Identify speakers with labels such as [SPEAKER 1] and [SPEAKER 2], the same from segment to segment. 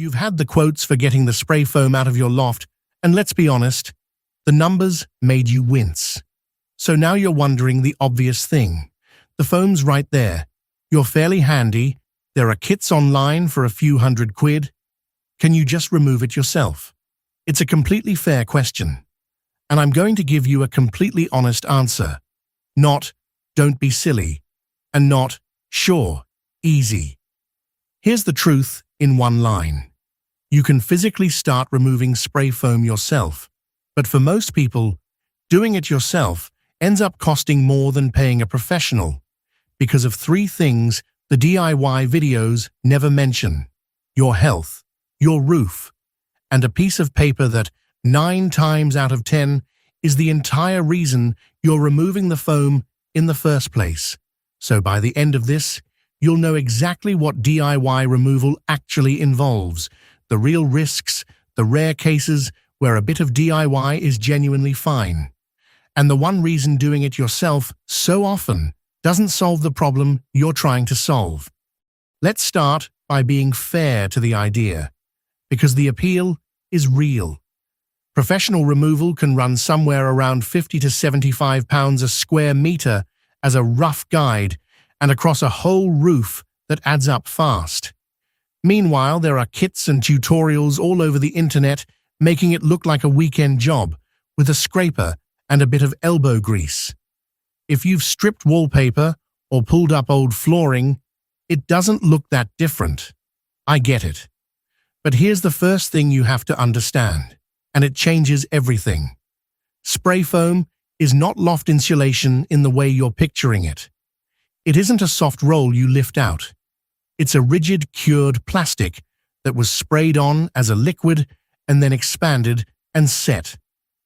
[SPEAKER 1] You've had the quotes for getting the spray foam out of your loft, and let's be honest, the numbers made you wince. So now you're wondering the obvious thing. The foam's right there. You're fairly handy. There are kits online for a few £100. Can you just remove it yourself? It's a completely fair question. And I'm going to give you a completely honest answer. Not, don't be silly, and not, sure, easy. Here's the truth in one line. You can physically start removing spray foam yourself, but for most people, doing it yourself ends up costing more than paying a professional because of three things the DIY videos never mention: your health, your roof, and a piece of paper that 9 times out of 10 is the entire reason you're removing the foam in the first place. So by the end of this, you'll know exactly what DIY removal actually involves, the real risks, the rare cases where a bit of DIY is genuinely fine, and the one reason doing it yourself so often doesn't solve the problem you're trying to solve. Let's start by being fair to the idea, because the appeal is real. Professional removal can run somewhere around £50 to £75 a square meter as a rough guide, and across a whole roof that adds up fast. Meanwhile, there are kits and tutorials all over the internet making it look like a weekend job with a scraper and a bit of elbow grease. If you've stripped wallpaper or pulled up old flooring, it doesn't look that different. I get it. But here's the first thing you have to understand, and it changes everything. Spray foam is not loft insulation in the way you're picturing it. It isn't a soft roll you lift out. It's a rigid, cured plastic that was sprayed on as a liquid and then expanded and set,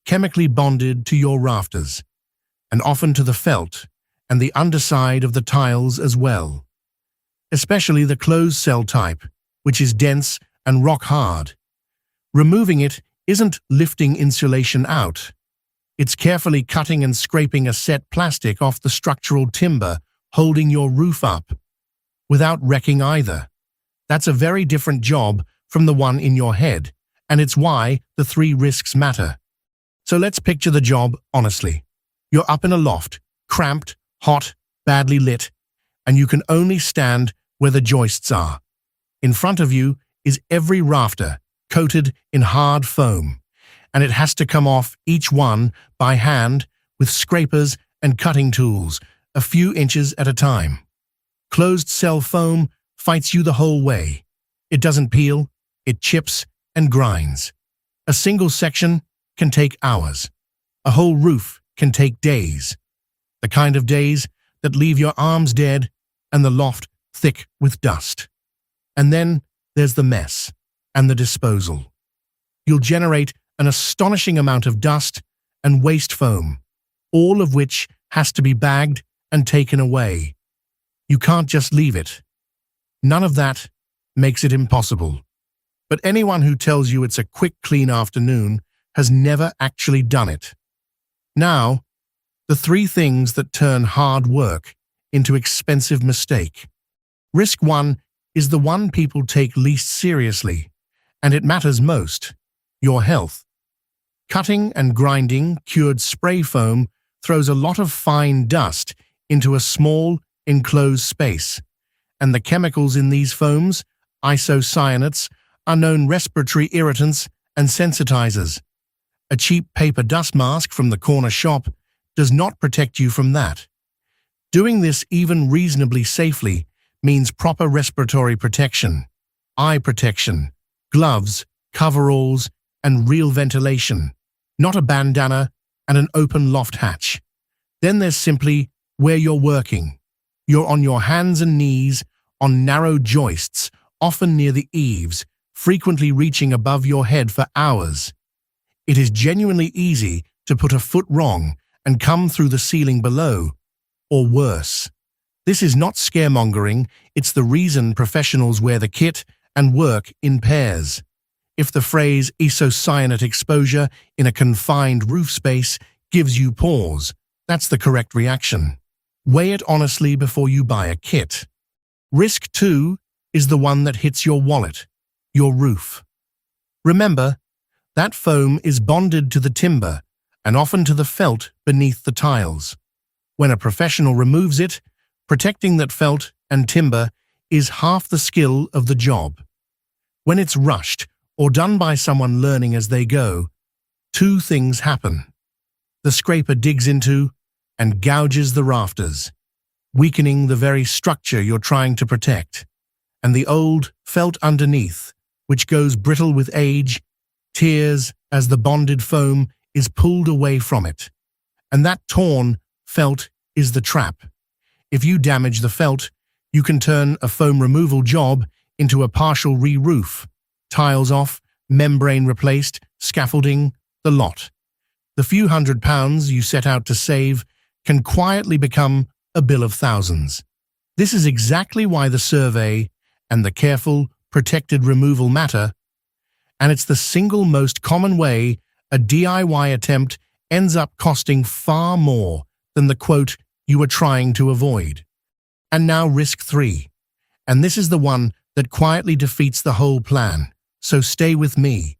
[SPEAKER 1] chemically bonded to your rafters, and often to the felt and the underside of the tiles as well. Especially the closed cell type, which is dense and rock hard. Removing it isn't lifting insulation out. It's carefully cutting and scraping a set plastic off the structural timber holding your roof up, without wrecking either. That's a very different job from the one in your head, and it's why the 3 risks matter. So let's picture the job honestly. You're up in a loft, cramped, hot, badly lit, and you can only stand where the joists are. In front of you is every rafter, coated in hard foam, and it has to come off each one by hand with scrapers and cutting tools, a few inches at a time. Closed cell foam fights you the whole way. It doesn't peel, it chips and grinds. A single section can take hours. A whole roof can take days. The kind of days that leave your arms dead and the loft thick with dust. And then there's the mess and the disposal. You'll generate an astonishing amount of dust and waste foam, all of which has to be bagged and taken away. You can't just leave it. None of that makes it impossible. But anyone who tells you it's a quick, clean afternoon has never actually done it. Now, the 3 things that turn hard work into expensive mistake. Risk 1 is the one people take least seriously, and it matters most: your health. Cutting and grinding cured spray foam throws a lot of fine dust into a small, enclosed space, and the chemicals in these foams, isocyanates, are known respiratory irritants and sensitizers. A cheap paper dust mask from the corner shop does not protect you from that. Doing this even reasonably safely means proper respiratory protection, eye protection, gloves, coveralls, and real ventilation, not a bandana and an open loft hatch. Then there's simply where you're working. You're on your hands and knees, on narrow joists, often near the eaves, frequently reaching above your head for hours. It is genuinely easy to put a foot wrong and come through the ceiling below, or worse. This is not scaremongering, it's the reason professionals wear the kit and work in pairs. If the phrase isocyanate exposure in a confined roof space gives you pause, that's the correct reaction. Weigh it honestly before you buy a kit. Risk 2 is the one that hits your wallet. your roof. Remember, that foam is bonded to the timber and often to the felt beneath the tiles. When a professional removes it, protecting that felt and timber is half the skill of the job. When it's rushed or done by someone learning as they go, two things happen. The scraper digs into and gouges the rafters, weakening the very structure you're trying to protect, and the old felt underneath, which goes brittle with age, tears as the bonded foam is pulled away from it. And that torn felt is the trap. If you damage the felt, you can turn a foam removal job into a partial re-roof, tiles off, membrane replaced, scaffolding, the lot. The few £100s you set out to save can quietly become a bill of thousands. This is exactly why the survey and the careful, protected removal matter, and it's the single most common way a DIY attempt ends up costing far more than the quote you were trying to avoid. And now risk 3, and this is the one that quietly defeats the whole plan, so stay with me.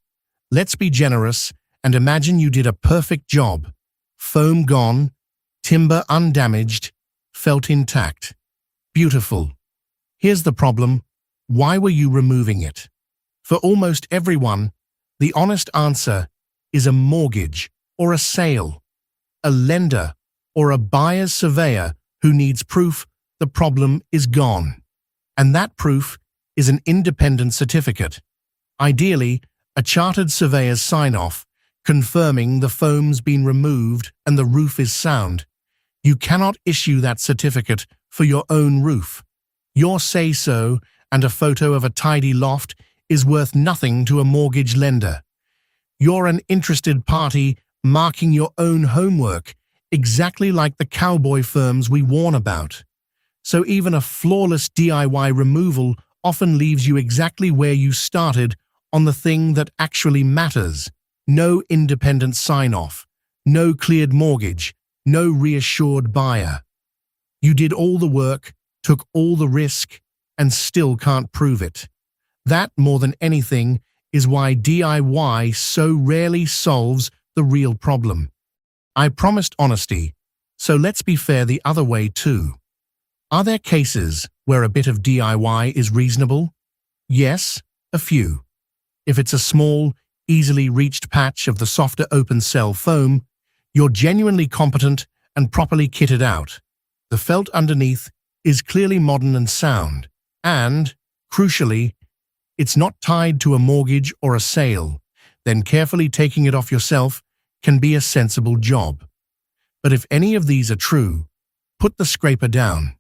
[SPEAKER 1] Let's be generous and imagine you did a perfect job. Foam gone, timber undamaged, felt intact. Beautiful. Here's the problem. Why were you removing it? For almost everyone, the honest answer is a mortgage or a sale, a lender or a buyer's surveyor who needs proof the problem is gone. And that proof is an independent certificate. Ideally, a chartered surveyor's sign-off confirming the foam's been removed and the roof is sound. You cannot issue that certificate for your own roof. Your say-so and a photo of a tidy loft is worth nothing to a mortgage lender. You're an interested party marking your own homework, exactly like the cowboy firms we warn about. So even a flawless DIY removal often leaves you exactly where you started on the thing that actually matters. No independent sign-off, no cleared mortgage, no reassured buyer. You did all the work, took all the risk, and still can't prove it. That, more than anything, is why DIY so rarely solves the real problem. I promised honesty, so let's be fair the other way too. Are there cases where a bit of DIY is reasonable? Yes, a few. If it's a small, easily reached patch of the softer open cell foam, you're genuinely competent and properly kitted out. The felt underneath is clearly modern and sound, and, crucially, it's not tied to a mortgage or a sale. Then carefully taking it off yourself can be a sensible job. But if any of these are true, put the scraper down.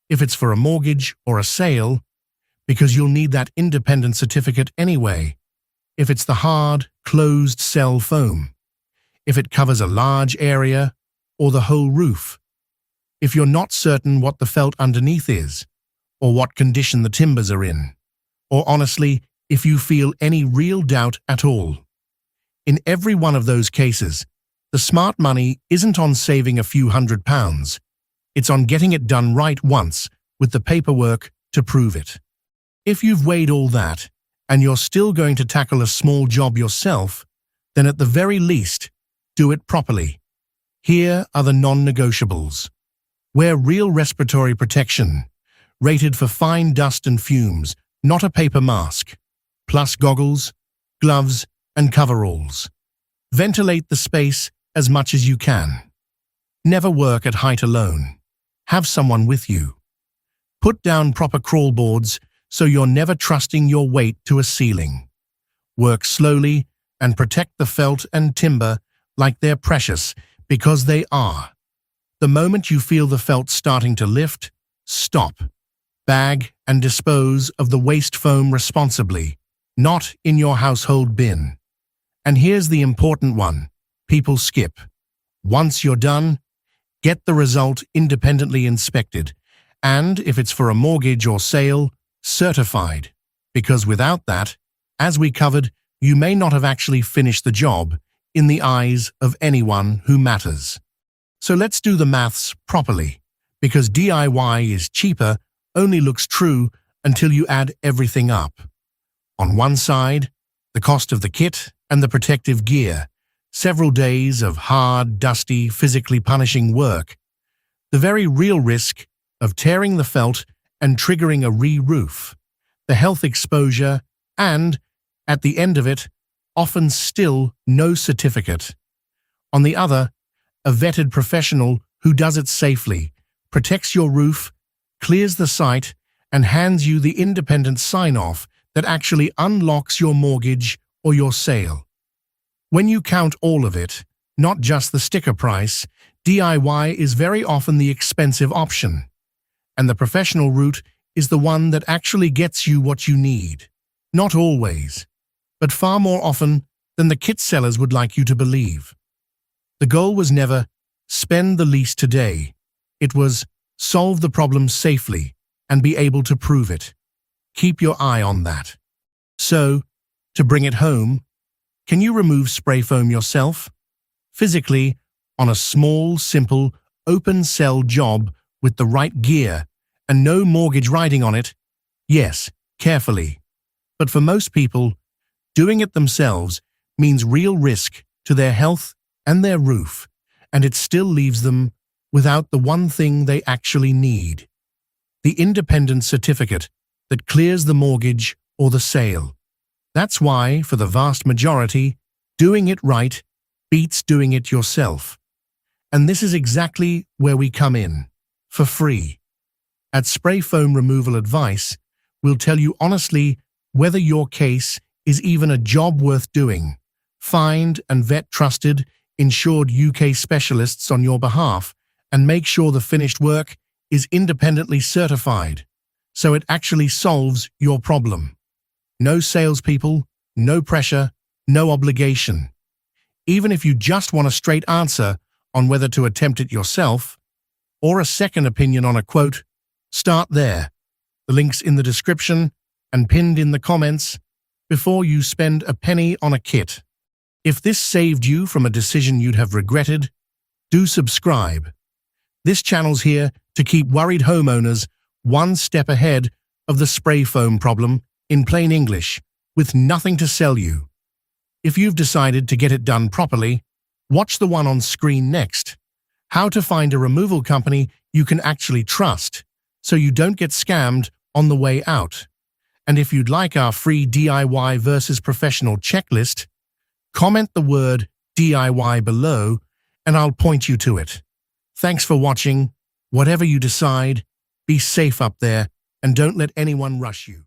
[SPEAKER 1] If it's for a mortgage or a sale, because you'll need that independent certificate anyway. If it's the hard, closed cell foam. If it covers a large area or the whole roof. If you're not certain what the felt underneath is, or what condition the timbers are in. Or honestly, if you feel any real doubt at all. In every one of those cases, the smart money isn't on saving a few £100s. It's on getting it done right once with the paperwork to prove it. If you've weighed all that, and you're still going to tackle a small job yourself, then at the very least, do it properly. Here are the non-negotiables. Wear real respiratory protection, rated for fine dust and fumes, not a paper mask, plus goggles, gloves, and coveralls. Ventilate the space as much as you can. Never work at height alone. Have someone with you. Put down proper crawl boards so you're never trusting your weight to a ceiling. Work slowly and protect the felt and timber like they're precious, because they are. The moment you feel the felt starting to lift, stop. Bag and dispose of the waste foam responsibly, not in your household bin. And here's the important one people skip. Once you're done, get the result independently inspected, and if it's for a mortgage or sale, certified. Because without that, as we covered, you may not have actually finished the job in the eyes of anyone who matters. So let's do the maths properly, because DIY is cheaper only looks true until you add everything up. On one side, the cost of the kit and the protective gear, several days of hard, dusty, physically punishing work, the very real risk of tearing the felt and triggering a re-roof, the health exposure, and, at the end of it, often still no certificate. On the other, a vetted professional who does it safely, protects your roof, clears the site, and hands you the independent sign-off that actually unlocks your mortgage or your sale. When you count all of it, not just the sticker price, DIY is very often the expensive option, and the professional route is the one that actually gets you what you need. Not always, but far more often than the kit sellers would like you to believe. The goal was never spend the least today. It was solve the problem safely and be able to prove it. Keep your eye on that. So, to bring it home, can you remove spray foam yourself? Physically, on a small, simple, open-cell job with the right gear and no mortgage riding on it? Yes, carefully. But for most people, doing it themselves means real risk to their health and their roof, and it still leaves them without the one thing they actually need: the independent certificate that clears the mortgage or the sale. That's why, for the vast majority, doing it right beats doing it yourself. And this is exactly where we come in, for free. At Spray Foam Removal Advice, we'll tell you honestly whether your case is even a job worth doing. Find and vet trusted, insured UK specialists on your behalf, and make sure the finished work is independently certified, so it actually solves your problem. No salespeople, no pressure, no obligation. Even if you just want a straight answer on whether to attempt it yourself, or a second opinion on a quote, start there. The link's in the description and pinned in the comments before you spend a penny on a kit. If this saved you from a decision you'd have regretted, do subscribe. This channel's here to keep worried homeowners one step ahead of the spray foam problem in plain English, with nothing to sell you. If you've decided to get it done properly, watch the one on screen next. How to find a removal company you can actually trust, so you don't get scammed on the way out. And if you'd like our free DIY versus professional checklist, comment the word DIY below and I'll point you to it. Thanks for watching. Whatever you decide, be safe up there and don't let anyone rush you.